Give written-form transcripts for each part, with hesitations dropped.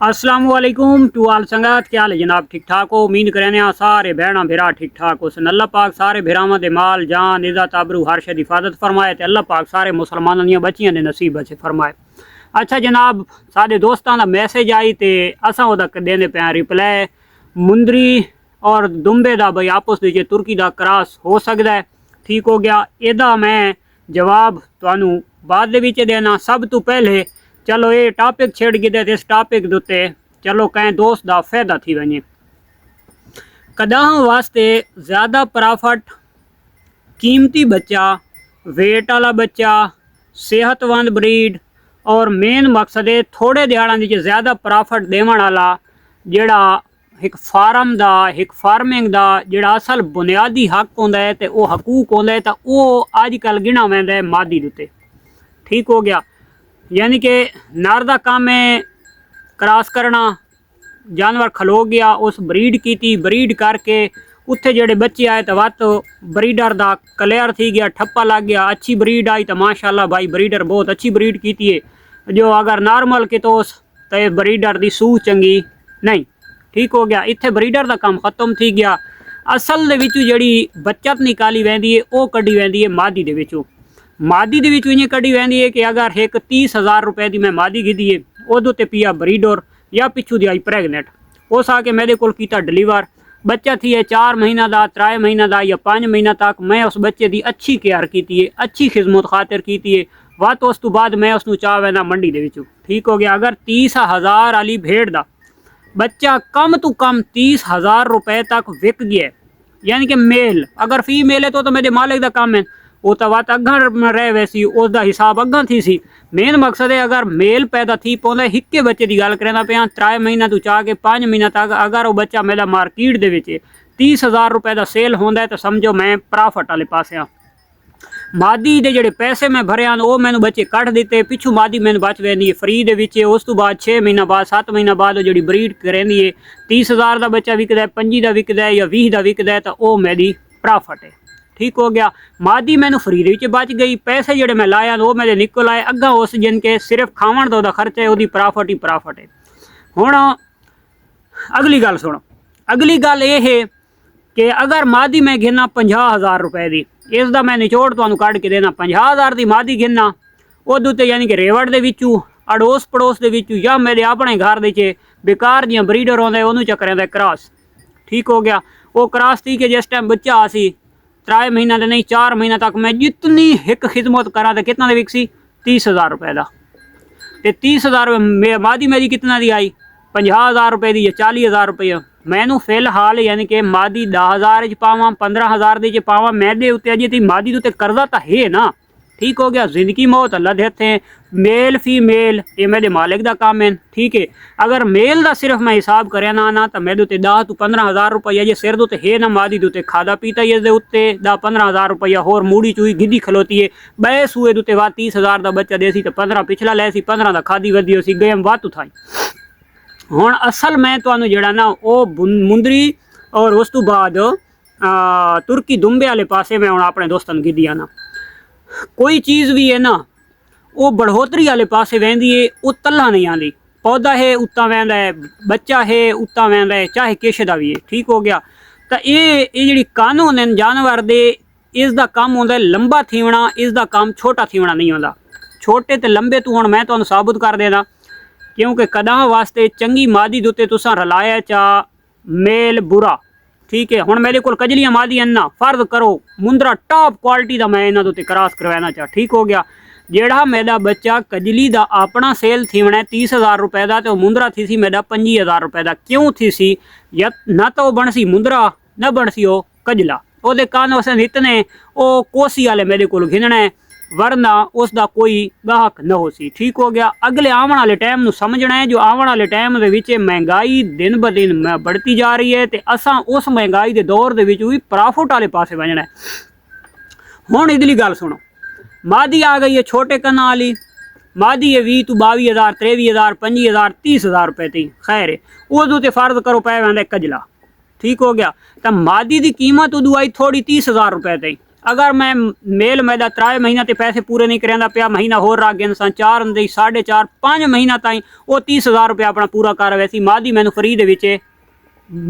अस्सलाम वालेकुम टू आल संगत, क्या हाल है जनाब? ठीक ठाक हो? उम्मीद करने सारे भैन भिरा ठीक ठाक हो सन। अल्लाह पाक सारे भिरावां दे माल जान इज्जत आबरू हर शे दी हिफाजत फरमाए ते अल्लाह पाक सारे मुसलमानां दियां बच्चियां दे नसीब अच्छे फरमाए। अच्छा जनाब, साडे दोस्तां दा मैसेज आई ते असां ओहदा देने पे रिप्लाई मुंदरी और दुंबे दा बई आपस विच तुर्की दा क्रॉस हो सकदा है। ठीक हो गया, एदा मैं जवाब तुहानू बाद दे विच देना। सब तो पहले चलो ये टॉपिक छेड़ गिदे ते इस टॉपिक दे उत्ते चलो कहीं दोस्त दा फायदा थी वने। कदां वास्ते ज़्यादा प्रॉफिट कीमती बच्चा, वेट वाला बच्चा, सेहतमंद ब्रीड और मेन मकसद है थोड़े दिहाड़ां दी ज़्यादा प्रॉफिट देवन वाला जेड़ा एक फार्म दा एक फार्मिंग दा जेड़ा असल बुनियादी हक होंदा है ते वो हकूक होंदा है तो वो अजकल गिना वैंदा है मादी दे उत्ते। ठीक हो गया, यानी कि नर दा काम है क्रॉस करना, जानवर खलो गया उस ब्रीड की ब्रीड करके उत्थे जेड़े बच्चे आए तो वत ब्रीडर दा क्लियर थी गया, ठप्पा लग गया, अच्छी ब्रीड आई तो माशाल्लाह भाई ब्रीडर बहुत अच्छी ब्रीड की है। जो अगर नॉर्मल कितोस तो ब्रीडर दी सूह चंगी नहीं। ठीक हो गया, इत्थे ब्रीडर दा काम खत्म थी गया। असल दे विचों जेड़ी बचत निकाली वैंदी है वो कड्डी वैंदी है मादी दे विचों। मादी दे विचों इं कड्डी वैंदी है कि अगर एक 30,000 रुपए की मैं मादी गिदी है उदों ते पिया ब्रीडर या पिछू दी आई प्रेगनेंट उस आके मेरे को कीता डिलीवर बच्चा थी है 4 महीना का 3 महीना का या 5 महीना तक मैं उस बच्चे की अच्छी केयर की है, अच्छी खिदमत खातिर की है। वह तो उस तो बाद मैं उसनू चाह वैना मंडी दे विचों। ठीक हो गया, अगर 30,000 वाली भेड़ का बच्चा कम तो कम 30,000 रुपए तक विक गया, यानी कि मेल अगर फीमेल है तो मेरे मालिक का काम है वो तो बात अग्गा रह वैसी उसका हिसाब अग्गा थी सी। मेन मकसद है अगर मेल पैदा थी पौंदा हिक्के बच्चे की गल करना पे 3 महीना तो चाह के 5 महीना तक अगर वो बच्चा मेरा मार्केट दे विच 30,000 रुपए का सेल होंदा है तो समझो मैं प्रॉफिट वाले पासे हाँ। मादी दे जेड़े पैसे मैं भरे हैं वो मैंने बच्चे कट दिते, पिछू मादी मैंने बच वैंदी है फ्री दे विच। उस तो बाद 6 महीना बाद 7 महीना बाद जी ब्रीड करेंदी है 30,000 का बच्चा विकदा है, 25 का विकदा है या 20 का विकदा है तो वो मेरी प्रॉफिट है। ठीक हो गया, मादी मैंने फ्री दे बच गई, पैसे जेड़े मैं लाया वो मेरे निकल आए अग्गा उस जिनके सिर्फ खावन का खर्चा है वो प्रॉफिट ही प्रॉफिट है। हुण अगली गल सुनो, अगली गल ये है कि अगर मादी मैं गिना 50,000 रुपए की, इसका मैं निचोड़ तुहानू कढ़ के देना 50,000 की मादी गिना उदू ते यानी कि रेवड़ दे विचों अड़ोस पड़ोस दे विचों या मेरे अपने घर दे बेकार दियां ब्रीडर आउंदे उन्होंने चक्करें दा क्रॉस। ठीक हो गया, वो क्रॉस थी कि जिस टाइम बच्चा आसी 3 महीना तो नहीं 4 महीना तक मैं जितनी एक खिदमत करा तो कितना विकसी 30,000 रुपए का। तो 30,000 मादी मेरी कितना दी आई 50,000 रुपए की या 40,000 रुपये। मैनू फिलहाल यानी कि मादी 10,000 पावा 15,000 च पावा मैदे उत्ते अजे ती मादी उत्ते करदा तो है ना। ठीक हो गया, जिंदगी मौत अल्लाह दे हत्थे, मेल फीमेल ये मेरे मालिक का काम है। ठीक है, अगर मेल का सिर्फ मैं हिसाब करें ना तो मेरे उत्ते 10 तो 15,000 रुपया जे सिर उत्ते है ना मादी के उत्ते खादा पीता ही उत्ते 10-15,000 रुपया होर मूड़ी चूई गिद्धी खलोती है बे सूए उत्ते वा 30,000 का बच्चा देसी तो 15 पिछला लै सी 15 का खादी वधी सी गेम वातू था। हुण असल मैं तुहानू जेड़ा ना वो मुंदरी और उस तो बाद तुर्की दुंबे वाले पासे मैं हुण अपने दोस्तों नूं गिद्धी आना। कोई चीज़ भी है ना वो बढ़ोतरी वाले पासे वहदी है वो तला नहीं आती। पौधा है उत्ता वहदा है, बच्चा है उत्ता वहदा है, चाहे किश दा भी है। ठीक हो गया, तो ये जिहड़ी कानून है जानवर दे इसका काम होंदा है लंबा थीवना, इसका काम छोटा थीवना नहीं होंदा। छोटे तो लंबे तो हुण मैं तुहानू साबित कर देना, क्योंकि कदा वास्ते चंगी मादी दे उत्ते तुसां रलाया चा मेल बुरा। ठीक है, हुण मेरे को कजलियां मादियां ना फर्ज करो मुंदरा टॉप क्वालिटी का मैं इन्हां दे उत्ते क्रॉस करवाना चाह। ठीक हो गया, जेड़ा मेरा बच्चा कजली का अपना सेल थीवना है 30,000 रुपए का तो मुंदरा थी सी मेरा 25,000 रुपए का। क्यों थी सी या ना तो बन सी मुंदरा ना बन सी वो कजला, वो कान वैसे इतने वो कोसी वाले मेरे को घिनना है वरना उसका कोई गाहक न हो सी। ठीक हो गया, अगले आने वाले टाइम नू समझना है जो आने वाले टाइम दे विच महंगाई दिन ब दिन बढ़ती जा रही है तो असां उस महंगाई के दौर दे विच भी प्रॉफिट वाले पासे वजना है। हुण इधरली गल सुनो, मादी आ गई है छोटे कन्ना वाली मादी है 20 तो 22,000 23,000 25,000 30,000 रुपए थी खैर है उदू तो फर्ज करो पै वैंदा कजला। ठीक हो गया, तो मादी की कीमत उदू आई थोड़ी 30,000 रुपए थी। अगर मैं मेल मैदा 3 महीना ते पैसे पूरे नहीं करेंदा पिया, महीना होर रख गए इंसान 4 ਹੁੰਦੇ 4.5 5 महीना ताईं वो 30,000 रुपया अपना पूरा कर वैसी मादी मैनू फ्री दे विच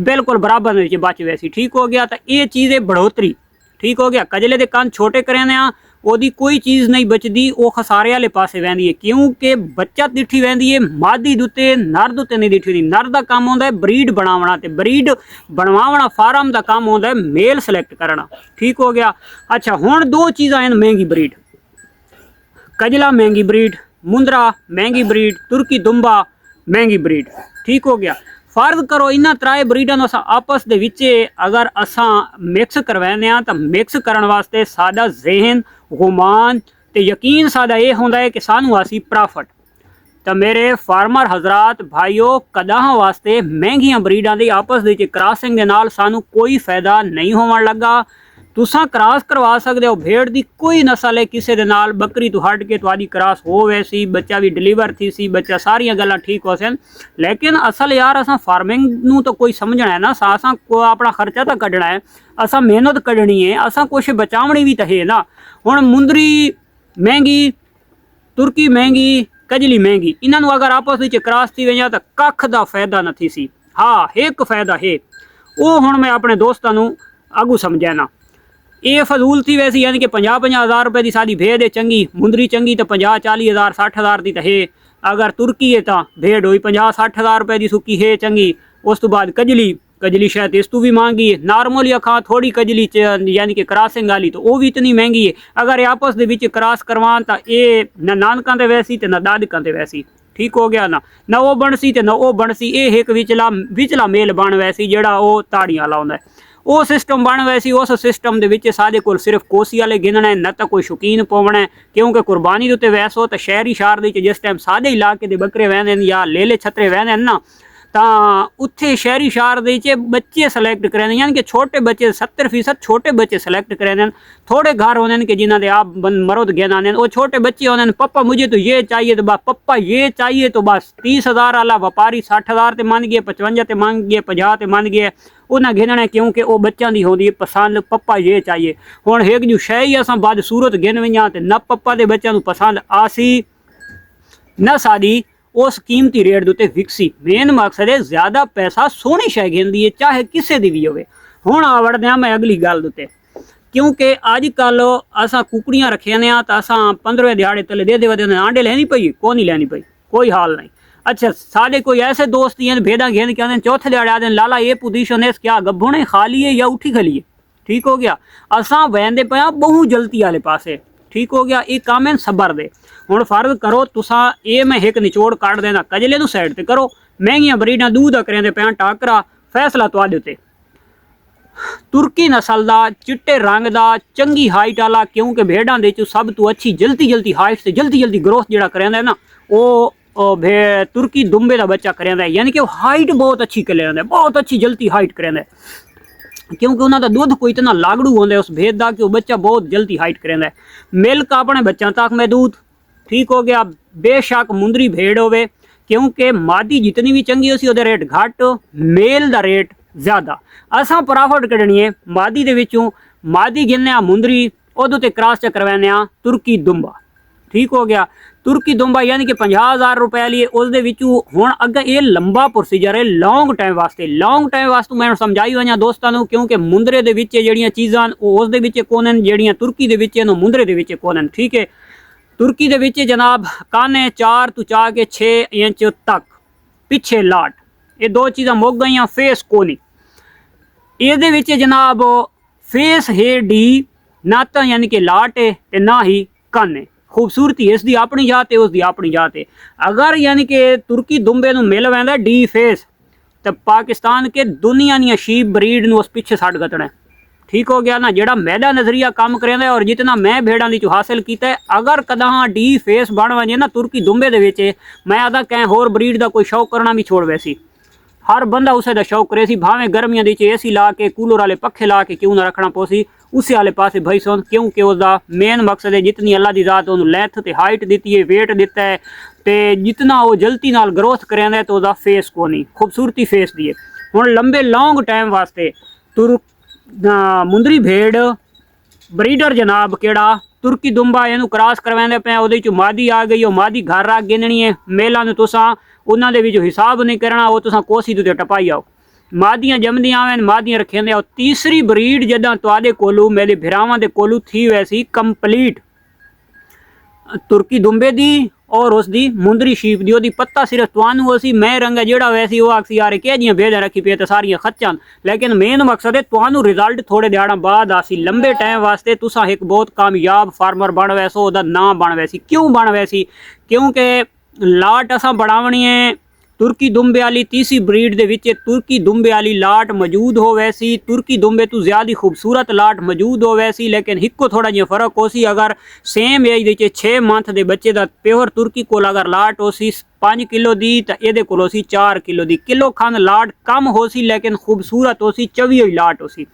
बिल्कुल बराबर दे विच बच वैसी। ठीक हो गया। तो ये चीज़ है बढ़ोतरी। ठीक हो गया। कजले के कंन छोटे करेंदे आ ਉਹਦੀ कोई चीज़ नहीं बचती, वो खसारे वाले पासे वहदी है क्योंकि बच्चा दिठी वहदी है मादी दुते नर दुते नहीं दिठी हुंदी। नर का काम होंदा है ब्रीड बनावना ते ब्रीड बनवावना फार्म का काम होंदा है मेल सिलेक्ट करना। ठीक हो गया। अच्छा हुण दो चीज़ां हैं महंगी ब्रीड, कजला महंगी ब्रीड, मुंदरा महंगी ब्रीड, तुर्की दुंबा महंगी ब्रीड। ठीक हो गया। फर्ज करो इन्हां त्राए ब्रीडां नूं असां आपस दे विच अगर असां मिक्स करवाने आ तो मिक्स करन वास्ते साडा जहन गुमान ते यकीन साडा ये होंदा है कि सानू आसी प्रॉफिट। तो मेरे फार्मर हजरात भाईओ कदां वास्ते महंगियां ब्रीडां दी आपस दे क्रॉसिंग दे नाल सानू कोई फायदा नहीं होवन लगा। तुसां क्रॉस करवा सकते हो भेड़ दी कोई नस्ल है किसी दे नाल, बकरी तो हट के तुहाडी क्रॉस हो वैसी, बच्चा भी डिलीवर थी सी, बच्चा सारियां गल्लां ठीक हो सन। लेकिन असल यार असां फार्मिंग नूं तो कोई समझना है ना, असां को अपना खर्चा तो कढ़ना है, असां मेहनत कढ़नी है, असां कुछ बचावनी भी तो है ना। हुण मुंदरी महंगी, तुर्की महंगी, कजली महंगी, इन्हां नूं अगर आपस विच क्रॉस थी वञा तो कख दा फायदा नहीं सी। हाँ एक फायदा है, वो हुण मैं अपने दोस्तां नूं अगू समझाना। ये फजूल थी वैसी यानी कि 50-50 रुपए की साड़ी भेड़ है चंगी, मुंदरी चंगी तो 50-40,000 60,000 की तो है। अगर तुर्की है तो भेड़ हुई 50-60,000 रुपए की सुकी है चंगी। उस तो बाद कजली शायद इस तू भी महंगी है। नॉर्मल अखा थोड़ी कजली यानी कि क्रॉसिंग वाली तो वो भी इतनी महंगी है। अगर ये आपस के विच क्रॉस करवान तो ये न नानकों ते वैसी तो न दादकों ते वैसी। ठीक हो गया ना वो बनसी तो न वो बनसी, ये एक विचला मेल बन वैसी जेड़ा वो ताड़ियां लाउंदा है। वो सिस्टम बन वैसी, उस सिस्टम के विच साडे कोल सिर्फ कोसी वाले गिनना है, न तो कोई शौकीन पवना है। क्योंकि कुरबानी के उत्ते वैस हो तो शहरी शार जिस टाइम साडे इलाके के बकरे वहंदे या लेले छतरे वहंदे ना, तो उत्थे शहरी शार दे बच्चे सिलेक्ट करेंदे, यानी कि छोटे बच्चे 70% छोटे बच्चे सिलेक्ट करेंदे। थोड़े घर होंदे कि जिन्हां दे आप मर्द गेन आने, वो छोटे बच्चे होंदे पप्पा मुझे तो ये चाहिए, तो बस पप्पा ये चाहिए तो बस 30,000 वाला व्यापारी 60,000 ते मान गए, 55 ते मान गए, 50 ते मान गए, उन्हें गिनना क्योंकि वो बच्चों की होती है पसंद, पप्पा ये चाहिए। हुण एक जो शह ही असां बदसूरत गिन वईयां ते न पप्पा के बच्चों पसंद आसी न साड़ी उस कीमती रेट उत्ते विकसी। मेन मकसद है ज्यादा पैसा सोहनी शह गिनदी है चाहे किसी की भी होवे। हुण आवड़दे आ मैं अगली गल उत्ते, क्योंकि अजकल असां कुकड़ियां रखियां ने तो असां 15वें दिहाड़े तले दे देवदे आंडे लैनी पई, को नहीं लैनी पई, कोई हाल नहीं। अच्छा साढ़े कोई ऐसे दोस्त ही हैं भेड़ा घेन के आते चौथे दिहाड़े आते लाला ये पोजीशन है क्या गब्भुणे खाली है या उठी खली है। ठीक हो गया। असां वहंदे पे बहु जल्दी वाले पासे। ठीक हो गया। ये काम है सबर दे। हुण फर्ज करो तुसां ये मैं एक निचोड़ काट देना, कजले नूं साइड ते करो, महंगियां ब्रीडां दूध करेंदे पे टाकरा, फैसला तुहाडे उत्ते। तुर्की नस्ल का चिट्टे रंग का चंगी हाइट वाला, क्योंकि भेड़ां दे चों सब तो अच्छी जल्दी हाइट से जल्दी ग्रोथ जिहड़ा करेंदा है ना, वो तुर्की दुंबे का बच्चा करेंदा है, यानी कि हाइट बहुत अच्छी करेंदा है, बहुत अच्छी जल्दी हाइट करेंदा है, क्योंकि उन्होंने दुध कोई इतना लागड़ू होंदा है उस भेद का कि वो बच्चा बहुत जल्दी हाइट करेंदा है। मिल्क अपने बच्चों तक महदूद। ठीक हो गया। बेशक मुंदरी भेड़ होवे, क्योंकि मादी जितनी भी चंगी उसी उहदा रेट घट, मेल का रेट ज़्यादा। असां प्रॉफिट कढ़नी है मादी दे विचों, मादी गिनने मुंदरी, उहदे ते क्रॉस च करवाने तुर्की दुंबा। ठीक हो गया। तुर्की दुंबा यानी कि 50,000 रुपए लिए उसदे विचों हुण अगे ये लंबा प्रोसीजर है लॉन्ग टाइम वास्ते मैं समझाई वजां दोस्तों, क्योंकि मुंदरे दे विच जेहड़ियां चीज़ां उसदे विच कोन हन, जेहड़ियां तुर्की दे विच मुंदरे दे विच कोन हन। ठीक है। तुर्की दे विच जनाब काने 4 तो 6 इंच तक पिछे लाट, ये दो चीज़ां मुक गई। फेस कोनी, ये विच जनाब फेस है डी, ना तो यानी कि लाट है ते ना ही कन है। खूबसूरती इसकी अपनी जात है, उसकी अपनी जात है। अगर यानी कि तुर्की दुंबे नूं मिल वैंदा डी फेस, तो पाकिस्तान के दुनिया दी शीप ब्रीड नूं उस पिछे छड्ड गतना है। ठीक हो गया ना। जेड़ा मैदा नजरिया काम करेंदा है और जितना मैं भेड़ां दी चों हासिल कीता है, अगर कदां डी फेस बन वजे ना तुर्की दुंबे दे विच, मैं आदा कहीं होर ब्रीड का कोई शौक करना भी छोड़ वैसी। हर बंदा उसे दा शौक करे सी, भावें गर्मियां दी एसी ला के कूलर वाले पखे ला के क्यों ना रखना पोसी उस वाले पासे भाई सुन, क्योंकि उसका मेन मकसद है जितनी अल्लाह की जात उन्होंने लैथ ते हाइट दी है, वेट दिता है, तो जितना वो जल्दी नाल ग्रोथ करेंदा है तो उसका फेस को नहीं खूबसूरती फेस दी है। हुण लंबे लॉन्ग टाइम वास्ते मुंदरी भेड़ ਬਰੀਡਰ ਜਨਾਬ ਕਿਹੜਾ ਤੁਰਕੀ ਦੁੰਬਾ ਇਹਨੂੰ ਕ੍ਰਾਸ ਕਰਵਾਉਂਦੇ ਪਏ, ਉਹਦੇ ਚ ਮਾਦੀ ਆ ਗਈ, ਉਹ ਮਾਦੀ ਘਰ ਰੱਖ ਗਿਣਨੀ ਹੈ। ਮੇਲਾਂ ਨੂੰ ਤੁਸਾਂ ਉਹਨਾਂ ਦੇ ਵਿੱਚ ਹਿਸਾਬ ਨਹੀਂ ਕਰਨਾ, ਉਹ ਤੁਸਾਂ ਕੋਸੀ ਤੋਂ ਟਪਾਈ ਆਓ। ਮਾਦੀਆਂ ਜੰਮਦੀਆਂ ਆਵੇਂ, ਮਾਦੀਆਂ ਰੱਖਿੰਦੇ। ਉਹ ਤੀਸਰੀ ਬਰੀਡ ਜਦੋਂ ਤੁਹਾਡੇ ਕੋਲੋਂ ਮੇਰੇ ਭਰਾਵਾਂ ਦੇ ਕੋਲੋਂ ਥੀ ਵੈਸੀ ਕੰਪਲੀਟ ਤੁਰਕੀ ਦੁੰਬੇ ਦੀ और उसकी मुंदरी शीप दी, पत्ता सिर्फ तुहानू उसी मैं रंग जेड़ा वैसी वो आखसी यार कह जियां भेजा रखी पे तो सारियां खच्चन, लेकिन मेन मकसद है तुहानू रिजल्ट थोड़े दिहाड़ा बाद आसी। लंबे टाइम वास्ते तुसा एक बहुत कामयाब फार्मर बन वैसो, ओदा नाम बन वैसी। क्यों बन वैसी? क्योंकि लाट असा बढ़ावनी है तुर्की दुंबे वाली तीसरी ब्रीड दे विच तुर्की दुंबे वाली लाट मौजूद हो वैसी। तुर्की दुंबे तो ज़्यादा खूबसूरत लाट मौजूद हो वैसी, लेकिन हिक्को थोड़ा जिहा फर्क हो सी। अगर सेम एज दे 6 मंथ दे बच्चे दा प्योर तुर्की कोल अगर लाट हो सी 5 किलो दी तो ये कोल हो सी 4 किलो दी। किलो खंड लाट कम हो सी लेकिन खूबसूरत हो सी, चवी हुई लाट हो सी।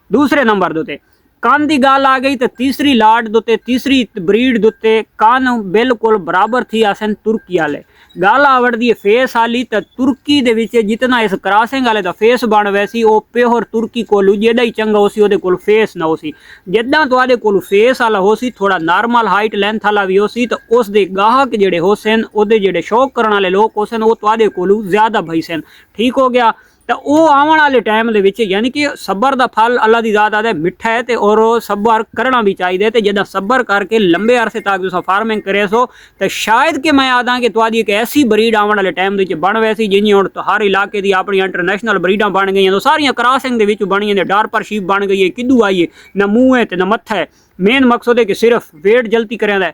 दूसरे नंबर दोते कान की गल आ गई तो तीसरी लाट दोते तीसरी ब्रीड दोते कान बिल्कुल बराबर थी आसन तुर्की वाले। गल आवड़दी है फेस वाली तो तुर्की दे विच जितना इस क्रॉसिंग वाले दा फेस बन वैसी वो प्योर तुर्की कोलू जेड़ा ही चंगा हो सी ओदे कोल फेस ना हो सी। जिद्दां तुहाडे कोल फेस वाला हो सी थोड़ा नॉर्मल हाइट लेंथ वाला भी हो सी तो उस दे गाहक जेड़े हो सन ओदे जेड़े शौक करने वाले लोग हो सन वो तुहाडे कोलू ज़्यादा भई सन। ठीक हो गया। तो वो आने वाले टाइम दे विच यानी कि सब्र का फल अल्लाह की ज़ात आदा मिठा है तो और सब्र करना भी चाहिए। तो जदा सब्र करके लंबे अरसे तक तुम फार्मिंग करे सो तो शायद कि मैं आदा कि तुहाडी एक ऐसी ब्रीड आने वाले टाइम दे बन वैसी जिन्हें हुण तो हर इलाके की अपनी इंटरनेशनल ब्रीडां बन गई, तो सारियां क्रॉसिंग दे विच बनी ने। डार्पर शीप बन गई है, किद्दू आई है, ना मूँह है तो ना मत्था है। मेन मकसद है कि सिर्फ वेट जल्दी करें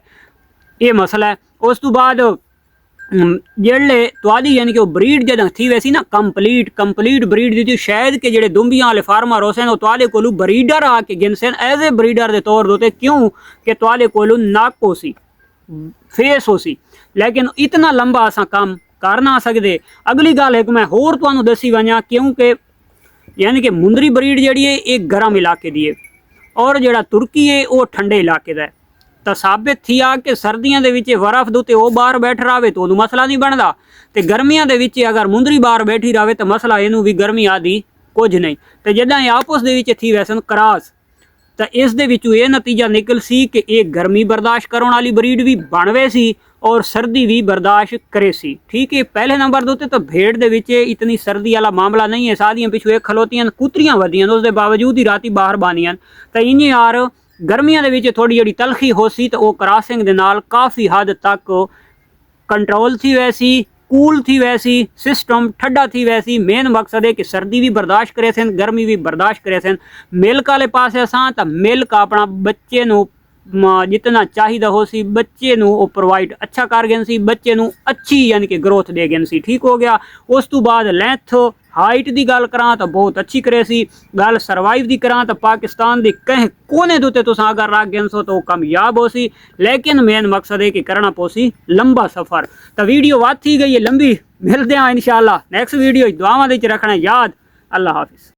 ये मसला है। उस तो बाद जेड़े तुहाडी यानी कि ब्रीड जद थी वैसी ना कंप्लीट ब्रीड दी थी। शायद कि जेड़े दुंबियां वाले फार्मर हो सन तुहाडे कोलू ब्रीडर आके गिनसन एज ए ब्रीडर के तौर दोते। क्यों कि तुहाडे कोलू नक हो सी, फेस हो सी, लेकिन इतना लंबा असां काम कर ना सकते। अगली गल एक मैं होर तुहानू दसी वञा, क्योंकि यानी कि मुंदरी ब्रीड जिहड़ी है एक गर्म इलाके दी है और जिहड़ा तुर्की है वो ठंडे इलाके दा है। तो साबित थी आ कि सर्दियों के विच बर्फ दे उत्ते वो बाहर बैठ रहे तो उन्होंने मसला नहीं बनता, तो गर्मियों के विच अगर मुंदरी बाहर बैठी रहे तो मसला इनू भी गर्मी आदि कुछ नहीं। तो जदा ये आपस दे विच थी वैसन क्रॉस तो इस दे विचों ये नतीजा निकल सी कि एक गर्मी बर्दाश्त करने वाली ब्रीड भी बन वैसी और सर्दी भी बर्दाश्त करे सी। ठीक है। पहले नंबर दे उत्ते तो भेड़ दे विच इतनी सर्दी वाला मामला नहीं है। सादियां पिछू एक खलोतियां कुतरियां वधियां उसके बावजूद ही राती बाहर बानियां। तो इन्हें यार गर्मियों के विच थोड़ी जी तलखी हो सी तो वो क्रॉसिंग दे नाल काफ़ी हद तक कंट्रोल थी वैसी, कूल थी वैसी, सिस्टम ठंडा थी वैसी। मेन मकसद है कि सर्दी भी बर्दाश्त करे सन, गर्मी भी बर्दाश्त करे सन। मिल्क वाले पास असां तो मिल्क अपना बच्चे नू जितना चाहिए हो सी बच्चे नू वो प्रोवाइड अच्छा कर गए सी, बच्चे नू अच्छी यानी कि ग्रोथ दे गए सी। ठीक हो गया। उस तो बाद लेंथ हाइट की गल करा तो बहुत अच्छी करे सी। गल सरवाइव की करा तो पाकिस्तान के कहीं कोने दे तुस अगर रख गए सो तो कामयाब हो सी, लेकिन मेन मकसद है कि करना पोसी लंबा सफ़र। तो वीडियो बात थी गई है लंबी, मिलते हैं इंशाअल्लाह नेक्स्ट वीडियो। दुआवां दे रखना याद। अल्लाह हाफिज़।